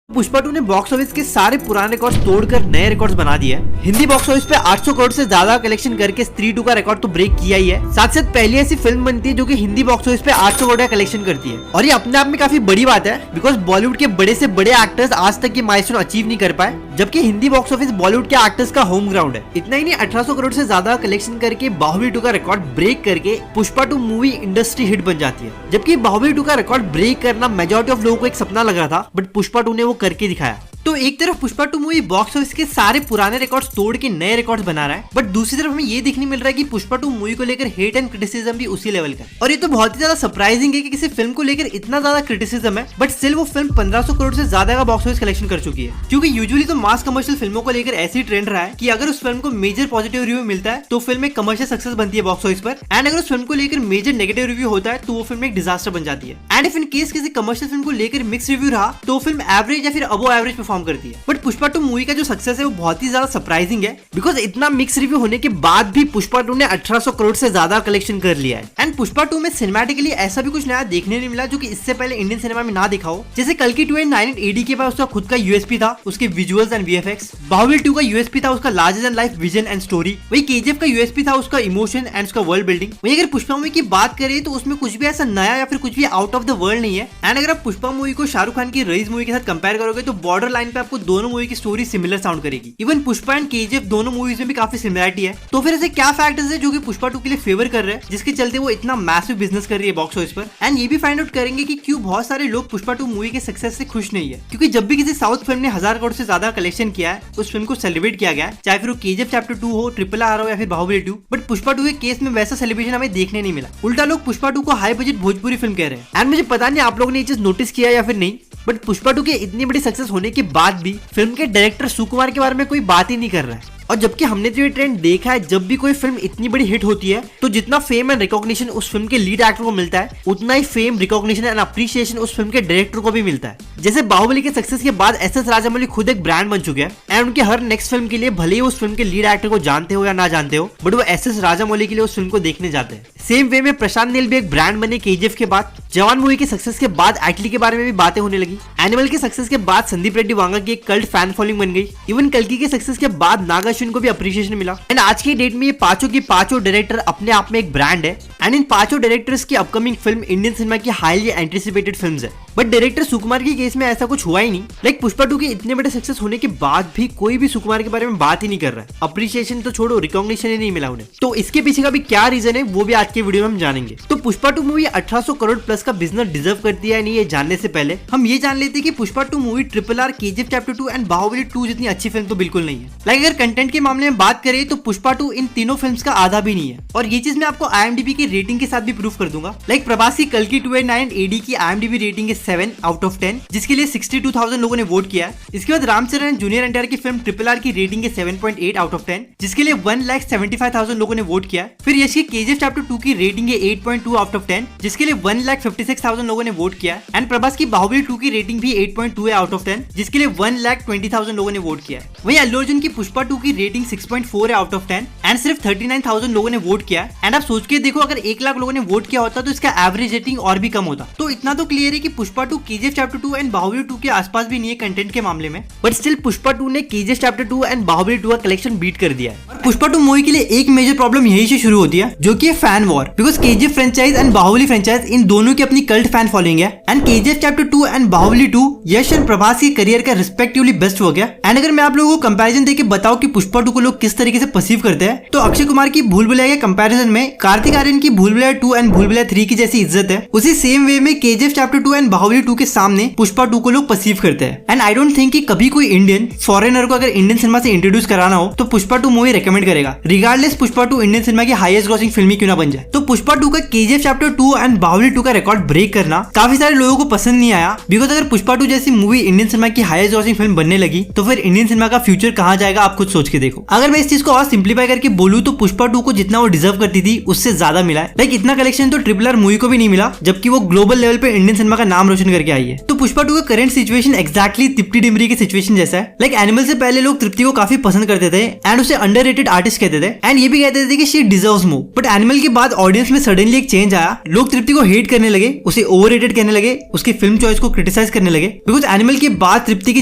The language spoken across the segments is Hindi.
पुष्पा 2 ने बॉक्स ऑफिस के सारे पुराने रिकॉर्ड्स तोड़कर नए रिकॉर्ड्स बना दिए हैं। हिंदी बॉक्स ऑफिस पे 800 करोड़ से ज्यादा कलेक्शन करके स्त्री 2 का रिकॉर्ड तो ब्रेक किया ही है। साथ साथ पहली ऐसी फिल्म बनती है जो कि हिंदी बॉक्स ऑफिस पे 800 करोड़ का कलेक्शन करती है और ये अपने आप में काफी बड़ी बात है बिकॉज बॉलीवुड के बड़े से बड़े एक्टर्स आज तक ये माइलस्टोन अचीव नहीं कर पाए, जबकि हिंदी बॉक्स ऑफिस बॉलीवुड के एक्टर्स का होम ग्राउंड है। इतना ही नहीं, 1800 करोड़ से ज्यादा कलेक्शन करके बाहुबली 2 का रिकॉर्ड ब्रेक करके पुष्पा 2 मूवी इंडस्ट्री हिट बन जाती है। जबकि बाहुबली 2 का रिकॉर्ड ब्रेक करना मेजॉरिटी ऑफ लोगों को एक सपना लग रहा था, बट पुष्पा 2 ने वो करके दिखाया। तो एक तरफ पुष्पा 2 मूवी बॉक्स ऑफिस के सारे पुराने रिकॉर्ड्स तोड़ के नए रिकॉर्ड्स बना रहा है, बट दूसरी तरफ हमें ये देखने मिल रहा है कि पुष्पा 2 मूवी को लेकर हेट एंड क्रिटिसिज्म भी उसी लेवल का है। और ये तो बहुत ही ज्यादा सरप्राइजिंग है कि किसी फिल्म को लेकर इतना ज्यादा क्रिटिसिज्म है, बट स्टिल वो फिल्म 1500 करोड़ से ज्यादा का बॉक्स ऑफिस कलेक्शन कर चुकी है। क्योंकि यूजुअली तो मास कमर्शियल फिल्मों को लेकर ऐसी ट्रेंड रहा है कि अगर उस फिल्म को मेजर पॉजिटिव रिव्यू मिलता है तो फिल्म एक कमर्शियल सक्सेस बनती है बॉक्स ऑफिस पर, एंड अगर उस फिल्म को लेकर मेजर नेगेटिव रिव्यू होता है तो वो फिल्म एक डिजास्टर बन जाती है। एंड इफ इन केस किसी कमर्शियल फिल्म को लेकर मिक्स रिव्यू रहा तो फिल्म एवरेज या फिर अबो एवरेज परफॉर्म करती है। बट पुष्पा 2 मूवी का जो सक्सेस है वो बहुत ही ज्यादा सरप्राइजिंग है बिकॉज इतना मिक्स रिव्यू होने के बाद भी पुष्पा 2 ने 1800 करोड़ से ज्यादा कलेक्शन कर लिया है। एंड पुष्पा 2 में सिनेमैटिकली ऐसा भी कुछ नया देखने नहीं मिला जो कि इससे पहले इंडियन सिनेमा में ना दिखा हो। जैसे कल्कि 2 एंड 9 एडी के पास उसका खुद का यूएसपी था, उसके विजुअल्स एंड वीएफएक्स। बाहुबली 2 का यूएसपी था उसका larger than life vision and story. वही केजीएफ का यूएसपी था उसका इमोशन एंड उसका वर्ल्ड बिल्डिंग। वही अगर पुष्पा मूवी की बात करें तो उसमें कुछ भी ऐसा नया या फिर कुछ भी आउट ऑफ द वर्ल्ड नहीं है। एंड अगर आप पुष्पा मूवी को शाहरुख खान की रईस मूवी के साथ कंपेयर करोगे तो बॉर्डर लाइन पे आपको दोनों मूवी की स्टोरी सिमिलर साउंड करेगी। इवन पुष्पा एंड केजीएफ दोनों मूवीज में भी काफी सिमिलरिटी है। तो फिर ऐसे क्या फैक्टर्स है जो कि पुष्पा 2 के लिए फेवर कर रहे हैं जिसके चलते वो इतना मैसिव बिजनेस कर रही है बॉक्स ऑफिस पर। एंड ये भी फाइंड आउट करेंगे कि क्यों बहुत सारे लोग पुष्पा 2 मूवी के सक्सेस से खुश नहीं है। क्योंकि जब भी किसी साउथ फिल्म ने 1000 करोड़ से ज्यादा कलेक्शन किया है उस फिल्म को सेलिब्रेट किया गया है, चाहे फिर वो केजीएफ चैप्टर 2 हो, RRR हो या फिर बाहुबली 2। बट पुष्पा 2 के केस में वैसा सेलिब्रेशन हमें देखने नहीं मिला। उल्टा लोग पुष्पा 2 को हाई बजट भोजपुरी फिल्म कह रहे हैं। एंड मुझे पता नहीं आप लोगों ने ये चीज नोटिस किया या फिर नहीं, बट पुष्पा 2 के इतनी बड़ी सक्सेस होने के बाद भी फिल्म के डायरेक्टर सुकुमार के बारे में कोई बात ही नहीं कर रहा है। और जबकि हमने तो ये ट्रेंड देखा है, जब भी कोई फिल्म इतनी बड़ी हिट होती है तो जितना फेम एंड रिकॉग्निशन उस फिल्म के लीड एक्टर को मिलता है उतना ही फेम, रिकॉग्निशन एंड अप्रिशिएशन उस फिल्म के डायरेक्टर को भी मिलता है। जैसे बाहुबली के सक्सेस के बाद एस एस राजामौली खुद एक ब्रांड बन चुके हैं एंड उनके हर नेक्स्ट फिल्म के लिए भले ही उस फिल्म के लीड एक्टर को जानते हो या ना जानते हो, बट वो एस एस राजामौली के लिए उस फिल्म को देखने जाते हैं। सेम वे में प्रशांत नील भी एक ब्रांड बने केजीएफ के बाद। जवान मूवी के सक्सेस के बाद एटली के बारे में भी बातें होने लगी। एनिमल के सक्सेस के बाद संदीप रेड्डी वांगा की एक कल्ट फैन फॉलोइंग बन गई। इवन कल्कि के सक्सेस के बाद नागा अश्विन को भी अप्रिशिएशन मिला। एंड आज की डेट में ये पांचों की पांचों डायरेक्टर अपने आप में एक ब्रांड है। एंड इन पांचों डायरेक्टर्स की अपकमिंग फिल्म इंडियन सिनेमा की हाईली एंटिसिपेटेड फिल्म्स है। बट डायरेक्टर सुकुमार के केस में ऐसा कुछ हुआ ही नहीं। लाइक पुष्पा 2 के इतने बड़े सक्सेस होने के बाद भी कोई भी सुकुमार के बारे में बात ही नहीं कर रहा है। अप्रिशिएशन तो छोड़ो, रिकॉग्निशन ही नहीं मिला उन्हें। तो इसके पीछे का भी क्या रीजन है वो भी आज के वीडियो में हम जानेंगे। तो पुष्पा 2 मूवी 1800 करोड़ प्लस का बिजनेस डिजर्व करती है नहीं, ये जानने से पहले हम ये जान लेते हैं कि Pushpa 2 movie RRR, KGF chapter 2 and Baahubali 2 जितनी अच्छी फिल्म तो बिल्कुल नहीं है। लाइक अगर कंटेंट के मामले में बात करें तो पुष्पा 2 इन तीनों फिल्म्स का आधा भी नहीं है। और ये चीज मैं आपको IMDb की रेटिंग के साथ भी प्रूफ कर दूंगा। लाइक प्रभास की कल्कि 2 एंड 9 एडी की IMDb रेटिंग है 7 आउट ऑफ 10, जिसके लिए 62,000 लोगों ने वोट किया। इसके बाद रामचरण जूनियर एनटीआर की फिल्म RRR की रेटिंग है 7.8 आउट ऑफ 10, जिसके लिए 1,75,000 लोगों ने वोट किया। फिर यश की केजीएफ चैप्टर 2 की रेटिंग है 8.2 आउट ऑफ 10, जिसके लिए 1,56,000 लोगों ने वोट किया। एंड प्रभास की बाहुबली 2 की रेटिंग भी 8.2 है आउट ऑफ 10, जिसके लिए 1,20,000 लोगों ने वोट किया। वही अल्लू अर्जुन की पुष्पा 2 की रेटिंग 6.4 है आउट ऑफ 10 एंड सिर्फ 39,000 लोगों ने वोट किया। एंड आप सोच के देखो, अगर 1 लाख लोगों ने वोट किया होता तो इसका एवरेज रेटिंग और भी कम होता। तो इतना तो क्लियर है कि Pushpa 2 KGF chapter 2 and Baahubali 2 के आसपास भी नहीं है कंटेंट के मामले में। बट स्टिल पुष्पा 2 ने केजीएफ चैप्टर 2 एंड बाहुबली 2 का कलेक्शन बीट कर दिया है। और पुष्पा 2 मूवी के लिए एक मेजर प्रॉब्लम यही से शुरू होती है, जो कि है fan war. Because KGF franchise and Baahubali franchise इन दोनों की अपनी कल्ट फैन फॉलोइंग है। And KGF chapter 2 and Baahubali 2 Yash and Prabhas की करियर का रिस्पेक्टिवली बेस्ट हो गया। एंड अगर मैं आप लोगों को कंपैरिजन देके बताऊं कि पुष्पा 2 को लोग किस तरीके से परसीव करते हैं, तो अक्षय कुमार की भूल भुलैया के कंपैरिजन में कार्तिक आर्यन की भूल भुलैया 2 एंड भूल भुलैया 3 की जैसी इज्जत है, उसी सेम वे में केजीएफ चैप्टर 2 एंड बाहुबली 2 के सामने पुष्पा 2 को लोग परसीव करते हैं। एंड आई डोंट थिंक कि कभी कोई इंडियन फॉरेनर को अगर इंडियन सिनेमा से इंट्रोड्यूस कराना हो तो पुष्पा 2 मूवी रेकमेंड करेगा, रिगार्डलेस पुष्पा 2 इंडियन सिनेमा की हाईएस्ट ग्रॉसिंग फिल्म ही क्यों ना बन जाए। तो पुष्पा 2 का केजीएफ चैप्टर 2 एंड बाहुबली 2 का रिकॉर्ड ब्रेक करना काफी सारे लोगों को पसंद नहीं आया। बिकॉज अगर पुष्पा 2 जैसी मूवी इंडियन सिनेमा की हाईएस्ट ग्रॉसिंग फिल्म बनने लगी तो फिर इंडियन सिनेमा का फ्यूचर कहां जाएगा, आप खुद सोच के देखो। अगर मैं इस चीज को और सिंप्लीफाई करके बोलूं तो पुष्पा 2 को जितना वो डिजर्व करती थी उससे ज्यादा मिला है। लाइक इतना कलेक्शन तो RRR मूवी को भी नहीं मिला, जबकि वो ग्लोबल लेवल पे इंडियन सिनेमा का नाम नाम रोशन करके आई है। तो पुष्पा 2 का करंट सिचुएशन एक्जैक्टली तृप्ति डिमरी की सिचुएशन जैसा है। लाइक एनिमल से पहले लोग तृप्ति को काफी पसंद करते थे एंड उसे अंडररेटेड आर्टिस्ट कहते थे एंड ये भी कहते थे कि she deserves more. But animal के बाद ऑडियंस में सडनली एक चेंज आया, लोग तृप्ति को हेट करने लगे, उसे ओवररेटेड कहने लगे, उसकी फिल्म चॉइस को क्रिटिसाइज करने लगे। बिकॉज एनिमल के बाद तृप्ति की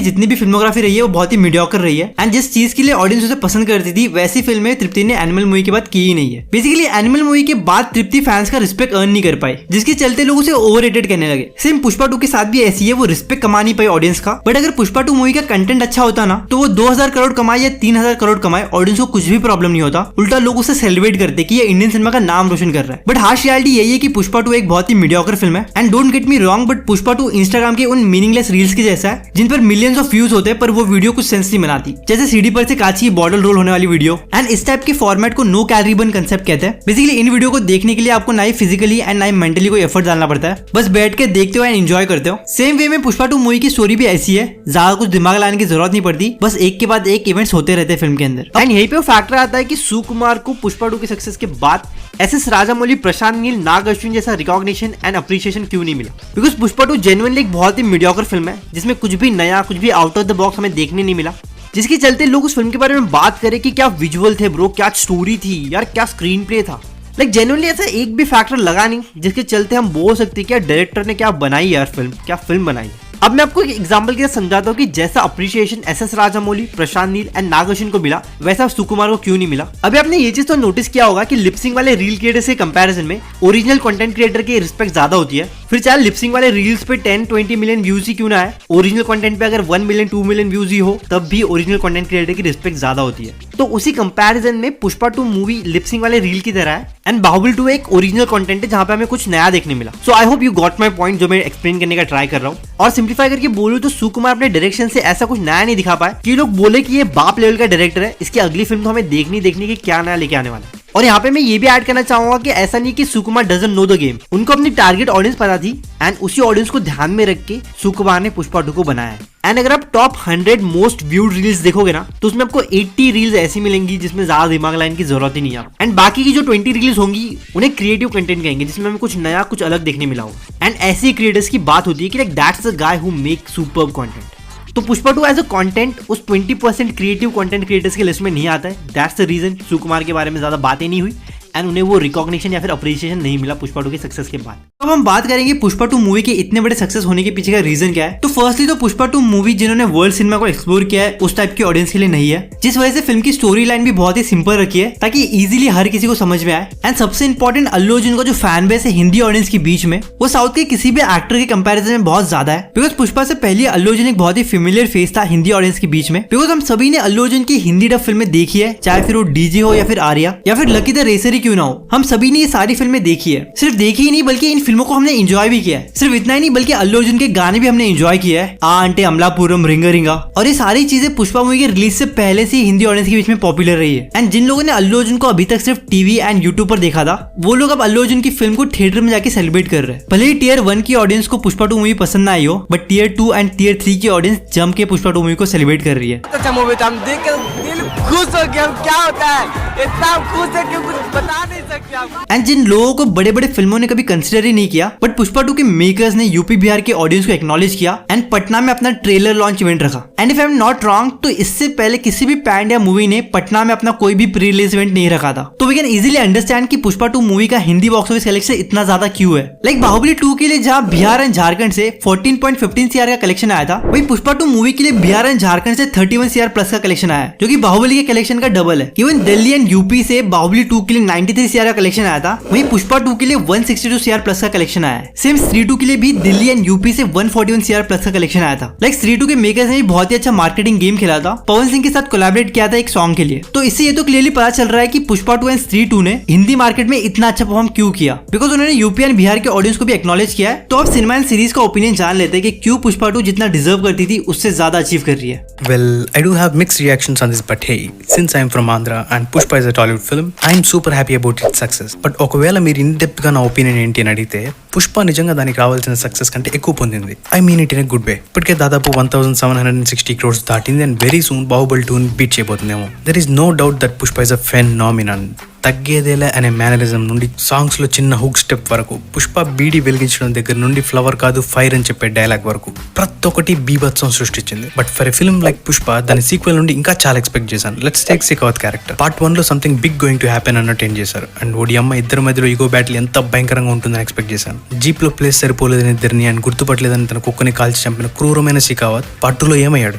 जितनी भी फिल्मोग्राफी रही है वो बहुत ही मीडियोकर रही है एंड जिस चीज के लिए ऑडियंस उसे पसंद करती थी वैसी फिल्में तृप्ति ने एनिमल मूवी के बाद की ही नहीं है। बेसिकली एनिमल मूवी के बाद तृप्ति फैंस का रिस्पेक्ट अर्न नहीं कर पाई, जिसके चलते लोग उसे ओवररेटेड कहने लगे। सेम पुष्पा 2 के साथ भी ऐसी है, वो रिस्पेक्ट कमा नहीं पाई ऑडियंस का। बट अगर पुष्पा 2 मूवी का कंटेंट अच्छा होता ना तो वो 2000 करोड़ कमाए या 3000 करोड़ कमाए, ऑडियंस को कुछ भी प्रॉब्लम नहीं होता। उल्टा लोग उसे सेलिब्रेट करते कि ये इंडियन सिनेमा का नाम रोशन कर रहा है। बट हार्श रियलिटी यही है कि पुष्पा 2 एक बहुत ही मीडियोकर फिल्म है and don't get me wrong, but Pushpa 2 Instagram के उन मीनिंगलेस रील्स के जैसा है जिन पर मिलियंस ऑफ व्यूज होते हैं पर वो वीडियो कुछ सेंस नहीं बनाती, जैसे सीडी पर से कांच की बॉटल रोल होने वाली वीडियो। एंड इस टाइप के फॉर्मेट को नो कैलोरी बर्न कंसेप्ट कहते हैं। बेसिकली इन वीडियो को देखने के लिए आपको ना ही फिजिकली एंड ना ही मेंटली कोई एफर्ट डालना पड़ता है, बस बैठ के देखते हो एंड एंजॉय करते हो। सेम वे में पुष्पा 2 मूवी की स्टोरी भी ऐसी है, ज्यादा कुछ दिमाग लाने की जरूरत नहीं पड़ती, बस एक के बाद एक इवेंट्स होते रहते हैं फिल्म के अंदर। एंड यहीं पे वो फैक्टर आता है कि सुकुमार को पुष्पा 2 के सक्सेस के बाद एस राजामौली, प्रशांत नील, नाग अश्विन जैसा रिकॉग्निशन एंड अप्रिशिएशन क्यों नहीं मिला? बिकॉज पुष्पा 2 जेन्युइनली एक बहुत ही मीडियोकर फिल्म है जिसमें कुछ भी नया, कुछ भी आउट ऑफ द बॉक्स हमें देखने नहीं मिला, जिसके चलते लोग उस फिल्म के बारे में बात करें कि क्या विजुअल थे ब्रो, क्या स्टोरी थी यार, क्या स्क्रीन प्ले था। लाइक जेन्युइनली ऐसा एक भी फैक्टर लगा नहीं जिसके चलते हम बोल सकते क्या डायरेक्टर ने क्या बनाई यार फिल्म, क्या फिल्म बनाई। अब मैं आपको एक एग्जांपल के साथ समझाता हूँ कि जैसा appreciation S Rajamouli, Prashanth Neel and Nag Ashwin को मिला वैसा सुकुमार को क्यों नहीं मिला। अभी आपने ये चीज तो नोटिस किया होगा कि लिपसिंग वाले रील क्रिएटर्स के कंपैरिजन में ओरिजिनल कंटेंट क्रिएटर की रिस्पेक्ट ज्यादा होती है। फिर चाहे लिपसिंग वाले रील्स पे 10-20 मिलियन व्यूज ही क्यों ना आए, ओरिजिनल कंटेंट पे अगर 1 मिलियन 2 मिलियन व्यूज ही हो तब भी ओरिजिनल कंटेंट क्रिएटर की रिस्पेक्ट ज्यादा होती है। तो उसी कंपैरिजन में पुष्पा 2 मूवी लिपसिंग वाले रील की तरह है एंड बाहुबली 2 एक ओरिजिनल कंटेंट है जहां पे हमें कुछ नया देखने मिला। So I hope you got my point जो मैं एक्सप्लेन करने का ट्राई कर रहा हूँ। और सिंप्लीफाई करके बोलूं तो सुकुमार अपने डायरेक्शन से ऐसा कुछ नया नहीं दिखा पाए कि लोग बोले कि ये बाप लेवल का डायरेक्टर है, इसकी अगली फिल्म तो हमें देखनी कि क्या नया लेके आने वाला है। और यहाँ पे मैं ये भी ऐड करना चाहूंगा कि ऐसा नहीं कि सुकुमार डजंट नो द गेम, उनको अपनी टारगेट ऑडियंस पता थी एंड उसी ऑडियंस को ध्यान में रख के सुकुमार ने पुष्पा 2 को बनाया है। एंड अगर आप टॉप 100 मोस्ट व्यूड रील्स देखोगे ना तो उसमें आपको 80 रील्स ऐसी मिलेंगी जिसमें ज्यादा दिमाग लाइन की जरूरत ही नहीं है। एंड बाकी की जो 20 रील्स होंगी उन्हें क्रिएटिव कंटेंट कहेंगे जिसमें हमें कुछ नया, कुछ अलग देखने मिला हो। एंड ऐसे क्रिएटर्स की बात होती है कि like that's the guy who make superb content. तो पुष्पा 2 एज अ कंटेंट उस 20% क्रिएटिव कंटेंट क्रिएटर्स के लिस्ट में नहीं आता है। दैट्स द रीजन सुकुमार के बारे में ज्यादा बातें नहीं हुई एंड उन्हें वो रिकॉग्निशन या फिर अप्रिशिएशन नहीं मिला पुष्पा 2 के सक्सेस के बाद। अब हम बात करेंगे पुष्पा 2 मूवी के इतने बड़े सक्सेस होने के पीछे का रीजन क्या है। तो फर्स्टली तो पुष्पा 2 मूवी जिन्होंने वर्ल्ड सिनेमा को एक्सप्लोर किया है उस टाइप की ऑडियंस के लिए नहीं है, जिस वजह से फिल्म की स्टोरी लाइन भी बहुत ही सिंपल रखी है ताकि इजीली हर किसी को समझ में आए। एंड सबसे इंपॉर्टेंट अल्लू अर्जुन का जो फैन बेस है हिंदी ऑडियंस के बीच में वो साउथ के किसी भी एक्टर के कंपैरिजन में बहुत ज्यादा है। बिकॉज पुष्पा से पहले अल्लू अर्जुन एक बहुत ही फेमिलियर फेस था हिंदी ऑडियंस के बीच में। बिकॉज हम सभी ने अल्लू अर्जुन की हिंदी डब फिल्में देखी है, चाहे फिर वो डीजे हो या फिर आर्या या फिर लकी द रेसर ही क्यों ना हो, हम सभी ने ये सारी फिल्में देखी है। सिर्फ देखी ही नहीं बल्कि इन फिल्मों को हमने एंजॉय भी किया है। सिर्फ इतना ही नहीं बल्कि अल्लू अर्जुन के गाने भी हमने एंजॉय किया है, आ अंटे अमलापुरम, रिंगा रिंगा। और ये सारी चीजें पुष्पा मूवी के रिलीज से पहले से हिंदी ऑडियंस के बीच में पॉपुलर रही है। एंड जिन लोगों ने अल्लू अर्जुन को अभी तक सिर्फ टीवी एंड यूट्यूब पर देखा था वो लोग अब अल्लू अर्जुन की फिल्म को थिएटर में जाके सेलिब्रेट कर रहे हैं। भले ही टियर 1 की ऑडियंस को पुष्पा 2 मूवी पसंद ना आई हो, बट टियर 2 एंड टियर 3 की ऑडियंस जम के पुष्पा 2 मूवी को सेलिब्रेट कर रही है। अच्छा मूवी था, हम देख कर दिल खुश हो गया। क्या होता है इतना खुश है कि कुछ बता नहीं सकते आप। एंड जिन लोगों को बड़े बड़े फिल्मों ने कभी कंसिडर ही नहीं किया बट पुष्पा 2 के मेकर्स ने यूपी बिहार के ऑडियंस को एक्नॉलेज किया एंड पटना में अपना ट्रेलर लॉन्च इवेंट रखा। And if I am not wrong तो इससे पहले किसी भी पैन इंडिया मूवी ने पटना में अपना कोई भी प्री रिलीज इवेंट नहीं रखा था। तो वी कैन इजीली अंडरस्टैंड कि पुष्पा 2 मूवी का हिंदी बॉक्स ऑफिस कलेक्शन इतना ज्यादा क्यों है। लाइक बाहुबली 2 के लिए जहां बिहार एंड झारखंड से 14.15 CR का कलेक्शन आया था, वही पुष्पा 2 मूवी के लिए बिहार एंड झारखंड से 31 CR प्लस का कलेक्शन आया, जो कि बाहुबली के कलेक्शन का डबल है। इवन दिल्ली एंड यूपी से बाहुबली 2 के लिए 93 CR का कलेक्शन आया था, वही पुष्पा 2 के लिए 162 CR प्लस का कलेक्शन आया है। सेम स्त्री 2 के लिए भी दिल्ली एंड यूपी से 141 CR प्लस का कलेक्शन आया था। लाइक स्त्री 2 के मेकर्स ने भी बहुत ही अच्छा मार्केटिंग गेम खेला था, पवन सिंह के साथ कोलैबोरेट किया था एक सॉन्ग के लिए। तो इससे ये तो क्लियरली पता चल रहा है कि पुष्पा 2 एंड स्त्री 2 ने हिंदी मार्केट में इतना अच्छा परफॉर्म क्यों किया, बिकॉज उन्होंने यूपी एंड बिहार के ऑडियंस को भी एक्नॉलेज किया है। तो अब सिनेमा एंड सीरीज का ओपिनियन जान लेते हैं कि क्यों पुष्पा 2 जितना डिजर्व करती थी उससे ज्यादा अचीव कर रही है। Well, I do have mixed reactions on this, but hey, since I'm from Andhra and Pushpa is a Tollywood film, I'm super happy about its success. But ఒకవేళ మీరు ఇన్ డెప్త్ గా నా ఒపీనియన్ ఏంటి అని అడిగితే పుష్ప నిజంగా దానికి రావాల్సిన సక్సెస్ కంటే ఎక్కువ పొందింది. I mean it in a good way. ఇప్పటికే దాదాపు 1760 crores దాటింది and very soon Baahubali 2 beat చేయబోతుందేమో. There is no doubt that Pushpa is a phenomenon. తగ్గేదేలే అనే మేనరిజం నుండి సాంగ్స్ లో చిన్న హుక్ స్టెప్ వరకు, పుష్ప బీడీ వెలిగించడం దగ్గర నుండి ఫ్లవర్ కాదు ఫైర్ అని చెప్పే డైలాగ్ వరకు ప్రతి ఒక్కటి బీభత్సం సృష్టించింది. But for a film like Pushpa దాని సీక్వెల్ నుండి ఇంకా చాలా ఎక్స్పెక్ట్ చేశాను. Let's take Shekhawat character. Part 1 లో something big going to happen అన్నట్టు ఏం చేశారు. అండ్ ఓడి అమ్మ ఇద్దరి మధ్యలో ఈగో బ్యాటిల్ ఎంత భయంకరంగా ఉంటుందని ఎక్స్పెక్ట్ చేశాను. జీప్ లో ప్లేస్ సరిపోలేదని ఇద్దరిని అండ్ గుర్తుపట్టలేదని తన కుక్కని కాల్చి చంపిన క్రూరమైన శెఖావత్ పార్ట్ 2 లో ఏమయ్యాడు?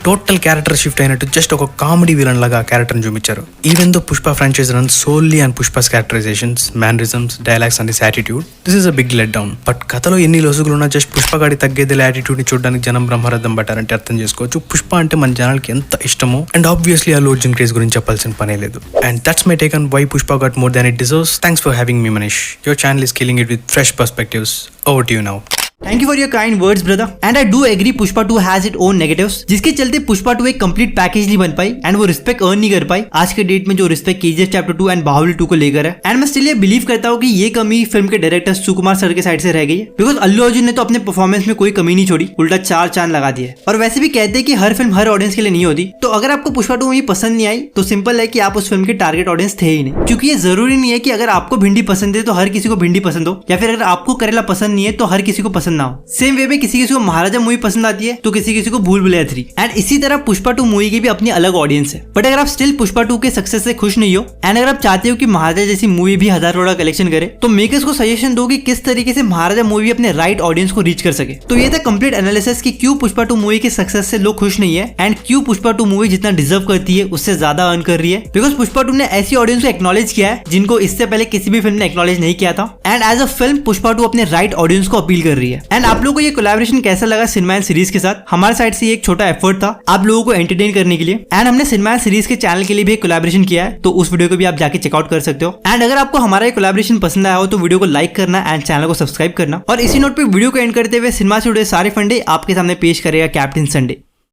టోటల్ క్యారెక్టర్ షిఫ్ట్ అయినట్టు జస్ట్ ఒక కామెడీ విలన్ లాగా ఆ క్యారెక్టర్ ని చూపించారు. Even though Pushpa franchise run solely and Pushpa's characterisations, mannerisms, dialogues and this attitude, this is a big let down. But కథలో ఎన్ని లొసుగులున్నా జస్ట్ పుష్పగాడి తగ్గేది యాటిట్యూడ్ ని చూడడానికి జనం బ్రహ్మరథం పట్టారంటే అర్థం చేసుకోవచ్చు పుష్ప అంటే మన జనాలకి ఎంత ఇష్టమో. And obviously Allu Arjun craze గురించి చెప్పాల్సిన పనే లేదు. And that's my take on why Pushpa got more than it deserves. Thanks for having me Manish. Your channel is killing it with fresh perspectives. Over to you now. Thank you for your kind words brother. And I do agree Pushpa 2 has it own negatives, जिसके चलते पुष्पा 2 एक कंप्लीट पैकेज नहीं बन पाई एंड वो रिस्पेक्ट अर्न नहीं कर पाई आज के डेट में जो respect KGF chapter 2 and Baahubali 2 को लेकर है. एंड मैं स्टिल ये बिलीव करता हूँ कि ये कमी फिल्म के डायरेक्टर सुकुमार सर के साइड से रह गई है, बिकॉज अल्लू अर्जुन ने तो अपने परफॉर्मेंस में कोई कमी नहीं छोड़ी, उल्टा 4 चांद लगा दिए. और वैसे भी कहते हैं कि हर फिल्म हर ऑडियंस के लिए नहीं होती. तो अगर आपको पुष्पा 2 मूवी पसंद नहीं आई तो सिंपल है कि आप उस फिल्म के टारगेट ऑडियंस थे ही नहीं, क्योंकि ये जरूरी नहीं है कि अगर आपको भिंडी पसंद है तो हर किसी को भिंडी पसंद हो, या फिर अगर आपको करेला पसंद नहीं है तो हर किसी को पसंद ना हो. सेम वे में किसी को महाराजा मूवी पसंद आती है तो किसी को भूल भुलैया 3. एंड इसी तरह पुष्पा 2 मूवी की भी अपनी अलग ऑडियंस है. बट अगर आप स्टिल पुष्पा 2 के सक्सेस से खुश नहीं हो एंड अगर आप चाहते हो कि महाराजा जैसी मूवी भी 1000 करोड़ कलेक्शन करे, तो मेकर्स को सजेशन दो कि किस तरीके से महाराजा मूवी अपने राइट ऑडियंस को रीच कर सके. तो ये था कंप्लीट एनालिसिस कि क्यों पुष्पा 2 मूवी के सक्सेस से लोग खुश नहीं है एंड क्यों पुष्पा 2 मूवी जितना डिजर्व करती है उससे ज्यादा अर्न कर रही है. बिकॉज पुष्पा 2 ने ऐसी ऑडियंस को एक्नॉलेज किया है जिनको इससे पहले किसी भी फिल्म ने एक्नॉलेज नहीं किया था. And as a film Pushpa 2 अपने राइट ऑडियंस को अपील कर रही है. एंड आप लोगों को ये कोलैबोरेशन कैसा लगा सिनेमा सीरीज के साथ? हमारे साइड से एक छोटा एफर्ट था आप लोगों को एंटरटेन करने के लिए. एंड हमने सिनेमा सीरीज के चैनल के लिए भी एक कोलैबोरेशन किया है, तो उस वीडियो को भी आप जाके चेकआउट कर सकते हो. एंड अगर आपको हमारा ये कोलैबोरेशन पसंद आया हो तो वीडियो को लाइक करना एंड चैनल को सब्सक्राइब करना. और इसी नोट पे वीडियो को एंड करते हुए सिनेमा से जुड़े सारे फंडे आपके सामने पेश करेगा कैप्टन संडे.